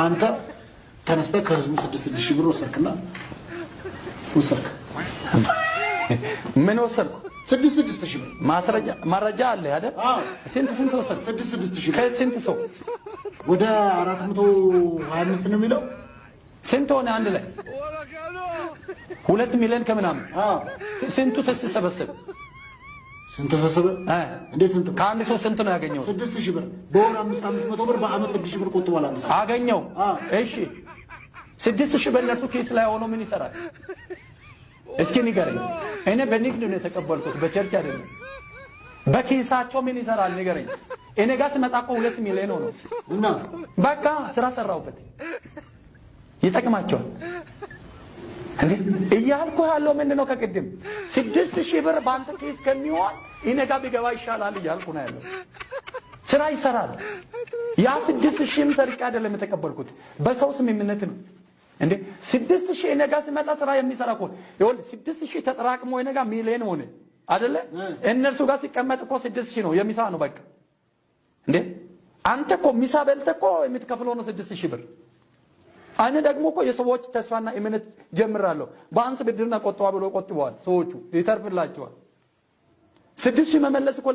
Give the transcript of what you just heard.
አንተ ተነስተህ ከህዝቡ 6,000 ብር ወሰድክና ወሰድክ። ምን ወሰድኩ? 6,000 ብር ማስረጃ አለ አይደል? ስንት ወሰድክ? 6,000 ብር ከስንት ሰው? ወደ 425 ነው የሚለው። ስንት ሆነ አንድ ላይ? 2 ሚሊዮን ከምናምን። ስንቱ ተሰበሰበ? ስንት ተሰበሰበ? እንዴ ስንት? ከአንድ ሰው ስንት ነው ያገኘው? 6,000 ብር በወር 500 ብር በአመት 6,000 ብር ቆጥቧል። አንድ ሰው አገኘው። እሺ 6,000 በእነርሱ ኬስ ላይ ሆኖ ምን ይሰራል? እስኪ ንገረኝ። እኔ በንግድ ነው የተቀበልኩት፣ በቸርች አይደለም። በኬሳቸው ምን ይሰራል ንገረኝ። እኔ ጋር ስመጣ እኮ 2 ሚሊዮን ነው እና በቃ ስራ ሰራሁበት። ይጠቅማቸዋል እንዴ? እያልኩ ያለው ምንድነው? ከቅድም 6,000 ብር በአንተ ኬስ ከሚሆን እኔ ጋር ቢገባ ይሻላል እያልኩ ነው ያለው። ስራ ይሰራል። ያ 6,000ም ሰርቄ አይደለም የተቀበልኩት፣ በሰው ስምምነት ነው እንዴ። 6,000 እኔ ጋር ሲመጣ ስራ የሚሰራ እኮ ይኸውልህ፣ 6,000 ተጠራቅሞ እኔ ጋር ሚሊዮን ሆነ አይደለ? እነርሱ ጋር ሲቀመጥ እኮ 6,000 ነው የሚሳ ነው በቃ እንዴ። አንተ እኮ ሚሳ በልተህ እኮ የምትከፍለው ነው 6,000 ብር። እኔ ደግሞ እኮ የሰዎች ተስፋና እምነት ጀምራለሁ። ባንክ ብድርና ቆጥባ ብሎ ቆጥበዋል ሰዎቹ፣ ይተርፍላቸዋል። 6,000 መመለስ እኮ